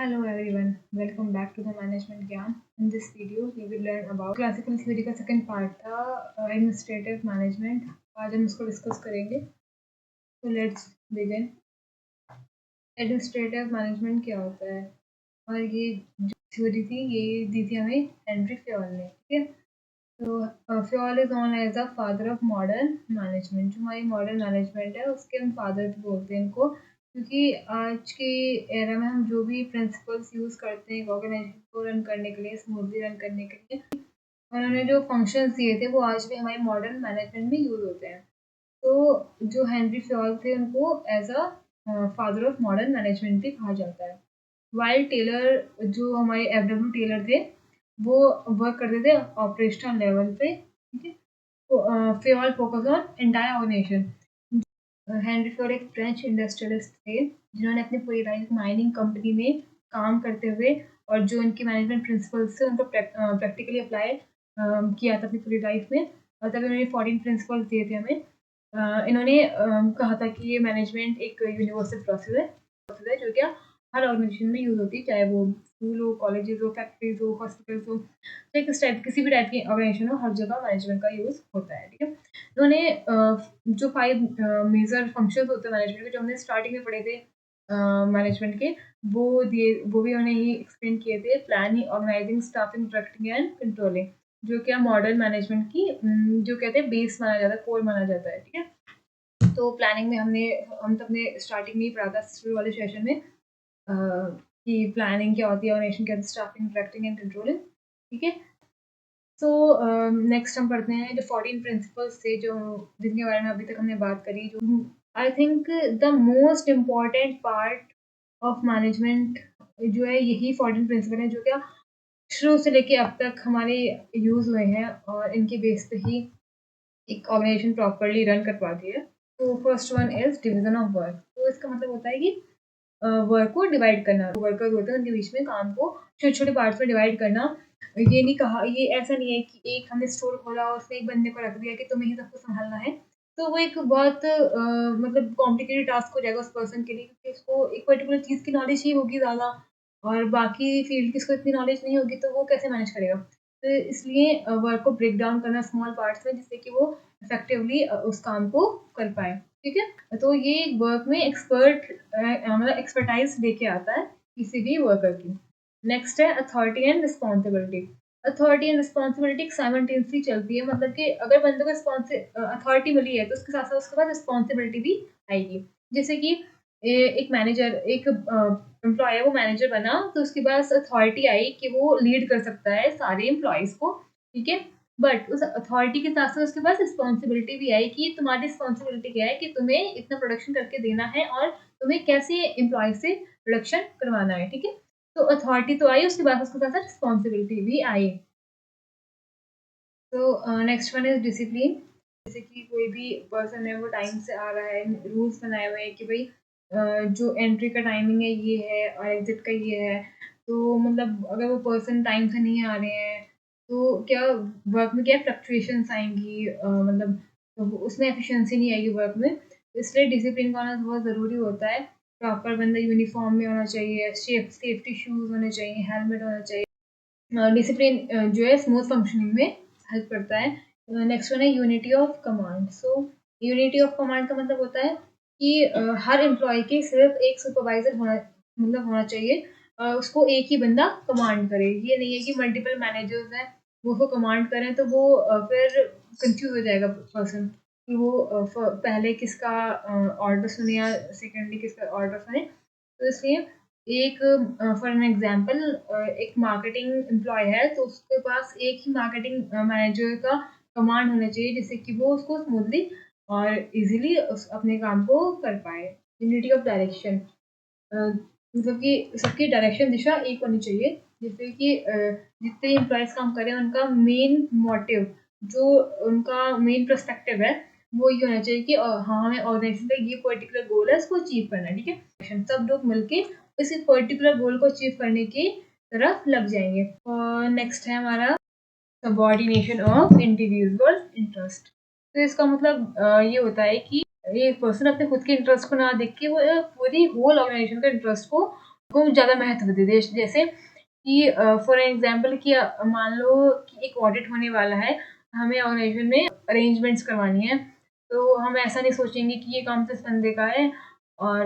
Hello everyone, welcome back to the Management Gyan. In this video, we will learn about classical theory का second part था administrative management. आज हम इसको discuss करेंगे. तो let's begin. Administrative management क्या होता है और ये जो थ्योरी थी ये दी थी हमें हेनरी फ्योल ने. ठीक है. तो Fayol is known as the father of modern management. जो हमारी मॉडर्न मैनेजमेंट है उसके हम फादर भी बोलते हैं इनको, क्योंकि आज के एरा में हम जो भी प्रिंसिपल्स यूज़ करते हैं ऑर्गेनाइजेशन को रन करने के लिए, स्मूथली रन करने के लिए, उन्होंने जो फंक्शंस दिए थे वो आज भी हमारे मॉडर्न मैनेजमेंट में यूज़ होते हैं. तो जो हेनरी फ्योल थे उनको as a father of modern management भी कहा जाता है. वाइल टेलर, जो हमारे एफ.डब्ल्यू. टेलर थे, वो वर्क करते थे ऑपरेशनल लेवल पे. ठीक है. तो Fayol focus on entire organisation. Henri Fayol एक फ्रेंच इंडस्ट्रियलिस्ट थे जिन्होंने अपनी पूरी लाइफ माइनिंग कंपनी में काम करते हुए और जो इनके मैनेजमेंट प्रिंसिपल्स थे उनको प्रैक्टिकली अप्लाई किया था अपनी पूरी लाइफ में. और तभी उन्होंने 14 प्रिंसिपल्स दिए थे हमें. इन्होंने कहा था कि ये मैनेजमेंट एक यूनिवर्सल प्रोसेस है जो क्या हर ऑर्गेनाइजेशन में यूज़ होती है, चाहे वो स्कूल हो, कॉलेजेस हो, फैक्ट्रीज हो, हॉस्पिटल्स हो, चाहे किसी भी टाइप की ऑर्गेनाइजेशन हो, हर जगह मैनेजमेंट का यूज़ होता है. ठीक है. उन्होंने जो 5 मेजर फंक्शंस होते हैं मैनेजमेंट के, जो हमने स्टार्टिंग में पढ़े थे मैनेजमेंट के, वो भी उन्होंने ही एक्सप्लेन किए थे. Planning, organising, staffing, directing and controlling, जो क्या मॉडर्न मैनेजमेंट की जो कहते हैं बेस माना जाता है, कोर माना जाता है. ठीक है. तो प्लानिंग में हम तो अपने स्टार्टिंग में ही पढ़ा था शुरू वाले सेशन में कि प्लानिंग क्या होती है, ऑर्गेनाइजेशन क्या होती है, स्टाफिंग, डायरेक्टिंग एंड कंट्रोलिंग. ठीक है. तो नेक्स्ट हम पढ़ते हैं जो 14 प्रिंसिपल्स थे जो जिनके बारे में अभी तक हमने बात करी. जो I think the most important part of management जो है यही 14 प्रिंसिपल है, जो क्या शुरू से लेके अब तक हमारे यूज़ हुए हैं और इनके बेस पे ही एक ऑर्गेनाइजेशन प्रॉपरली रन कर पाती है. तो first one is division of work. तो इसका मतलब होता है कि वर्क को डिवाइड करना. वर्कर्स होते हैं उनके बीच में काम को छोटे छोटे पार्ट्स में डिवाइड करना. ये नहीं कहा, ये ऐसा नहीं है कि एक हमने स्टोर खोला और उसमें एक बंदे को रख दिया कि तुम्हें ही सबको संभालना है. तो वो एक बहुत मतलब कॉम्प्लिकेटेड टास्क हो जाएगा उस पर्सन के लिए, क्योंकि उसको एक पर्टिकुलर चीज़ की नॉलेज ही होगी ज़्यादा और बाकी फील्ड की उसको इतनी नॉलेज नहीं होगी, तो वो कैसे मैनेज करेगा. तो इसलिए वर्क को ब्रेक डाउन करना स्मॉल पार्ट्स में, जिससे कि वो इफेक्टिवली उस काम को कर पाए. ठीक है. तो ये वर्क में मतलब एक्सपर्टाइज लेके आता है किसी भी वर्कर की. नेक्स्ट है authority and responsibility. Authority and responsibility simultaneously चलती है. मतलब कि अगर बंदे को अथॉरिटी मिली है तो उसके साथ साथ उसके पास रिस्पॉन्सिबिलिटी भी आएगी. जैसे कि एक मैनेजर, एक एम्प्लॉय है, वो मैनेजर बना तो उसके पास अथॉरिटी आई कि वो लीड कर सकता है सारे एम्प्लॉयज़ को. ठीक है. बट उस अथॉरिटी के साथ साथ उसके पास रिस्पॉन्सिबिलिटी भी आई कि तुम्हारी रिस्पॉन्सिबिलिटी क्या है कि तुम्हें इतना प्रोडक्शन करके देना है और तुम्हें कैसे एम्प्लॉय से प्रोडक्शन करवाना है. ठीक है. तो अथॉरिटी तो आई, उसके बाद उसके साथ साथ रिस्पॉन्सिबिलिटी भी आई. तो नेक्स्ट वन इज डिसिप्लिन. जैसे कि कोई भी पर्सन है वो टाइम से आ रहा है, रूल्स बनाए हुए हैं कि भाई जो एंट्री का टाइमिंग है ये है और एग्जिट का ये है. तो मतलब अगर वो पर्सन टाइम से नहीं आ रहे हैं तो क्या वर्क में क्या फ्लक्चुएशंस आएंगी, मतलब तो उसमें एफिशिएंसी नहीं आएगी वर्क में. इसलिए डिसिप्लिन का होना बहुत ज़रूरी होता है. प्रॉपर बंदा यूनिफॉर्म में होना चाहिए, सेफ्टी शूज़ होने चाहिए, हेलमेट होना चाहिए. डिसिप्लिन जो है स्मूथ फंक्शनिंग में हेल्प करता है. नेक्स्ट वन है unity of command. So unity of command का मतलब होता है कि हर एम्प्लॉय के सिर्फ एक सुपरवाइजर होना चाहिए. उसको एक ही बंदा कमांड करे. ये नहीं है कि मल्टीपल मैनेजर्स हैं वो उसको कमांड करें, तो वो फिर कंफ्यूज हो जाएगा पर्सन कि वो पहले किसका ऑर्डर सुने या सेकेंडली किसका ऑर्डर सुने. तो इसलिए एक फॉर एन एग्जांपल एक मार्केटिंग एम्प्लॉय है तो उसके पास एक ही मार्केटिंग मैनेजर का कमांड होना चाहिए, जिससे कि वो उसको स्मूथली और इजीली अपने काम को कर पाए. यूनिटी ऑफ डायरेक्शन, मतलब कि सबकी डायरेक्शन दिशा एक होनी चाहिए, जिससे कि जितने एम्प्लॉयज़ काम करें उनका मेन मोटिव, जो उनका मेन पर्सपेक्टिव है, वो ये होना चाहिए कि हाँ हमें ऑर्गेनाइजेशन का ये पर्टिकुलर गोल है, इसको अचीव करना है. ठीक है. सब लोग मिलके इस पर्टिकुलर गोल को अचीव करने की तरफ लग जाएंगे. और नेक्स्ट है हमारा सबऑर्डिनेशन ऑफ इंडिविजुअल इंटरेस्ट. तो इसका मतलब ये होता है कि एक पर्सन अपने खुद के इंटरेस्ट को ना देख के वो पूरी होल ऑर्गेनाइजेशन का इंटरेस्ट को को ज़्यादा महत्व दे। जैसे कि फॉर एग्जांपल कि मान लो कि एक ऑडिट होने वाला है, हमें ऑर्गेनाइजेशन में अरेंजमेंट्स करवानी है, तो हम ऐसा नहीं सोचेंगे कि ये काम तो इस बंदे का है और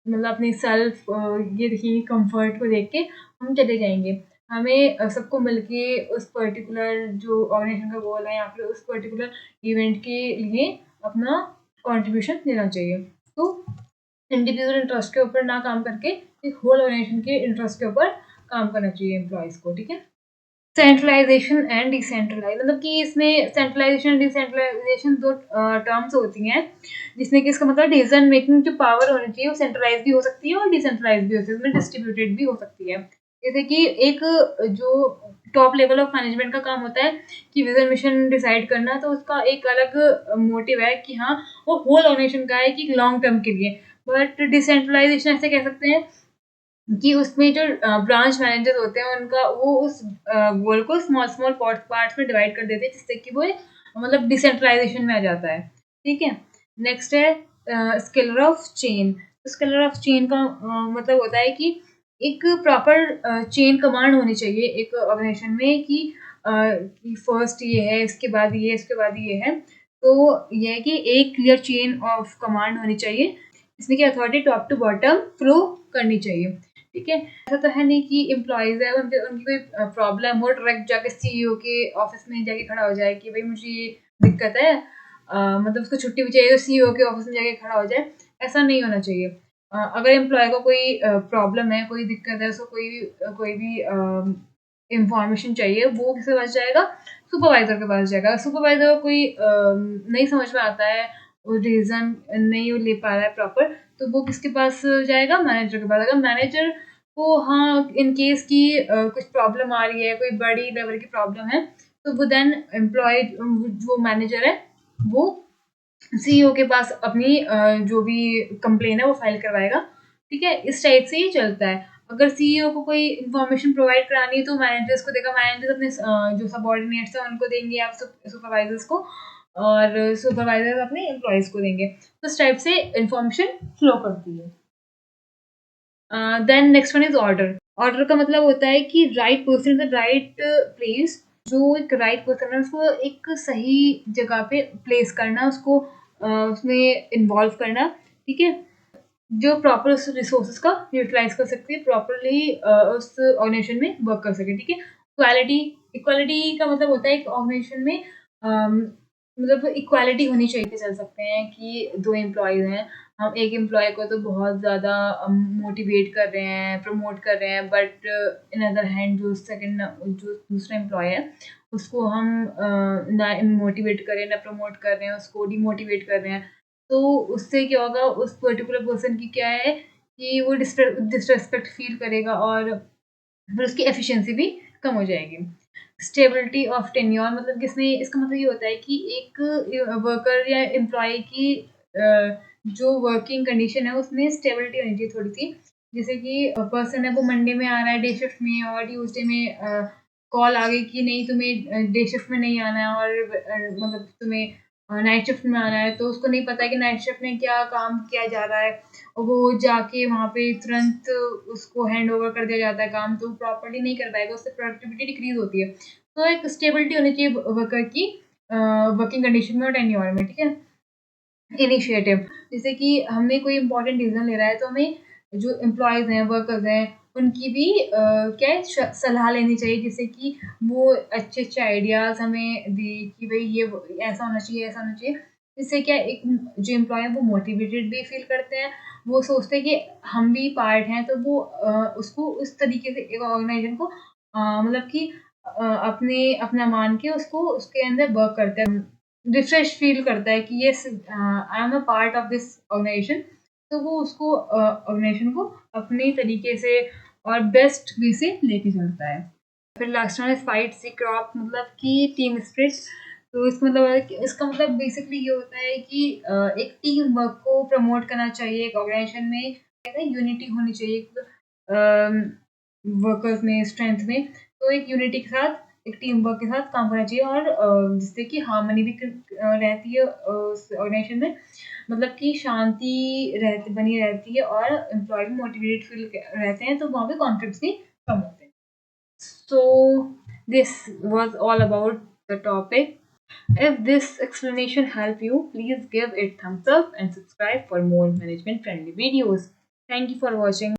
मतलब अपनी सेल्फ ये देखेंगे कंफर्ट को देख के हम चले जाएंगे। हमें सबको मिलके उस पर्टिकुलर जो ऑर्गेनाइजेशन का गोल है या फिर उस पर्टिकुलर इवेंट के लिए अपना कंट्रीब्यूशन देना चाहिए। तो इंडिविजुअल इंटरेस्ट के ऊपर ना काम करके एक होल ऑर्गेनाइजेशन के इंटरेस्ट के ऊपर काम करना चाहिए एम्प्लॉयज़ को, ठीक है। सेंट्रलाइजेशन एंड डिसेंट्रलाइज, मतलब कि इसमें सेंट्रलाइजेशन एंड डिसेंट्रलाइजेशन दो टर्म्स होती हैं, जिसमें कि इसका मतलब डिसीजन मेकिंग जो पावर होनी चाहिए वो सेंट्रलाइज भी हो सकती है और डिसेंट्रलाइज भी हो सकती है, डिस्ट्रीब्यूटेड भी हो सकती है। जैसे कि एक जो टॉप लेवल ऑफ मैनेजमेंट का काम होता है कि विजन मिशन डिसाइड करना, तो उसका एक अलग मोटिव है कि हाँ वो होल ऑर्गेनाइजेशन का है कि लॉन्ग टर्म के लिए। बट डिसेंट्रलाइजेशन ऐसे कह सकते हैं कि उसमें जो ब्रांच मैनेजर होते हैं उनका वो उस गोल को स्मॉल स्मॉल पार्ट्स में डिवाइड कर देते हैं, जिससे कि वो मतलब डिसेंट्रलाइजेशन में आ जाता है, ठीक है। नेक्स्ट है scalar of chain. Scalar of chain का मतलब होता है कि एक प्रॉपर चेन कमांड होनी चाहिए एक ऑर्गेनाइजेशन में कि फर्स्ट ये है, इसके बाद ये, इसके बाद ये है। तो ये है कि एक क्लियर चेन ऑफ कमांड होनी चाहिए, इसमें कि authority top to bottom flow करनी चाहिए, ठीक है। ऐसा तो है नहीं कि एम्प्लॉयज़ है उनकी कोई प्रॉब्लम हो डायरेक्ट जाके सीईओ के ऑफिस में जाके खड़ा हो जाए कि भाई मुझे ये दिक्कत है, मतलब उसको छुट्टी भी चाहिए तो सीईओ के ऑफिस में जाके खड़ा हो जाए, ऐसा नहीं होना चाहिए। अगर एम्प्लॉय को कोई प्रॉब्लम है, कोई दिक्कत है, उसको कोई भी इंफॉर्मेशन चाहिए, वो किसके पास जाएगा? सुपरवाइजर के पास जाएगा। सुपरवाइजर को कोई नहीं समझ में आता है, वो रीज़न नहीं वो ले पा रहा है प्रॉपर, तो वो किसके पास जाएगा? मैनेजर के पास। अगर मैनेजर को हाँ इन केस की कुछ प्रॉब्लम आ रही है, कोई बड़ी लेवल की प्रॉब्लम है, तो वो देन एम्प्लॉय जो मैनेजर है वो सीईओ के पास अपनी जो भी कंप्लेन है वो फाइल करवाएगा, ठीक है। इस टाइप से ही चलता है। अगर सीईओ को कोई इन्फॉर्मेशन प्रोवाइड करानी है तो मैनेजर्स को देगा, मैनेजर्स अपने जो सबऑर्डिनेट्स हैं उनको देंगे या सुपरवाइजर्स को, और सुपरवाइजर्स अपने एम्प्लॉयज़ को देंगे। तो इस टाइप से इन्फॉर्मेशन फ्लो करती है। Then next one is order. Order का मतलब होता है कि right person in the right place. जो एक राइट पर्सन है उसको एक सही जगह पे प्लेस करना, उसको उसमें इन्वॉल्व करना, ठीक है, जो प्रॉपर उस रिसोर्सेज का यूटिलाइज कर सकती है, प्रॉपरली उस ऑर्गेनाइजेशन में वर्क कर सके, ठीक है। इक्वालिटी, इक्वालिटी का मतलब होता है एक ऑर्गेनाइजेशन में मतलब इक्वालिटी होनी चाहिए। चल सकते हैं कि दो एम्प्लॉयज़ हैं, हम एक एम्प्लॉय को तो बहुत ज़्यादा मोटिवेट कर रहे हैं, प्रमोट कर रहे हैं, बट इन अदर हैंड जो दूसरा एम्प्लॉय है उसको हम ना मोटिवेट कर रहे हैं, ना प्रमोट कर रहे हैं, उसको डिमोटिवेट कर रहे हैं। तो उससे क्या होगा, उस पर्टिकुलर पर्सन की क्या है कि वो डिसरेस्पेक्ट फील करेगा और फिर उसकी एफिशिएंसी भी कम हो जाएगी। स्टेबिलिटी ऑफ टेन्योर, मतलब कि इसमें इसका मतलब ये होता है कि एक वर्कर या एम्प्लॉय की जो वर्किंग कंडीशन है उसमें स्टेबिलिटी होनी चाहिए थोड़ी-सी। जैसे कि पर्सन है वो मंडे में आ रहा है डे शिफ्ट में और ट्यूसडे में कॉल आ गई कि नहीं तुम्हें डे शिफ्ट में नहीं आना है और मतलब तुम्हें नाइट शिफ्ट में आना है, तो उसको नहीं पता है कि नाइट शिफ्ट में क्या काम किया जा रहा है, और वो जाके वहाँ पे तुरंत उसको हैंड ओवर कर दिया जाता है काम, तो प्रॉपर्ली नहीं कर पाएगा, उससे प्रोडक्टिविटी डिक्रीज होती है। तो एक स्टेबिलिटी होनी चाहिए वर्कर की वर्किंग कंडीशन में और टेन्योर में, ठीक है। इनिशिएटिव, जैसे कि हमें कोई इंपॉर्टेंट डिसीजन ले रहा है तो हमें जो एम्प्लॉयज़ हैं, वर्कर्स हैं, उनकी भी क्या है सलाह लेनी चाहिए, जिससे कि वो अच्छे-अच्छे आइडियाज़ हमें दे कि भई ये ऐसा होना चाहिए, ऐसा होना चाहिए। इससे क्या एक जो एम्प्लॉयी है वो मोटिवेटेड भी फ़ील करते हैं, वो सोचते हैं कि हम भी पार्ट हैं, तो वो उसको उस तरीके से एक ऑर्गेनाइज़ेशन को मतलब कि अपने अपना मान के उसको उसके अंदर वर्क करते हैं। रिफ्रेश फ़ील करता है कि yes I am a part of this organisation, तो वो उसको ऑर्गेनाइजेशन को अपने तरीके से और बेस्ट वे से लेके चलता है। फिर लास्ट वन है फाइट सी क्रॉप, मतलब कि टीम स्पिरिट। तो इसका मतलब है कि इसका मतलब बेसिकली ये होता है कि एक टीम वर्क को प्रमोट करना चाहिए एक ऑर्गेनाइजेशन में, कहते हैं यूनिटी होनी चाहिए वर्कर्स में, स्ट्रेंथ में। तो एक यूनिटी के साथ एक टीम वर्क के साथ काम करना चाहिए, और जिससे कि हार्मनी भी रहती है ऑर्गेनाइजेशन में, मतलब कि शांति रहती बनी रहती है, और एम्प्लॉय भी मोटिवेटेड फील रहते हैं, तो वहाँ पे कॉन्फ्लिक्ट्स भी कम होते हैं। So this was all about the topic. If this explanation helped you, please give it thumbs up and subscribe for more management friendly videos. Thank you for watching.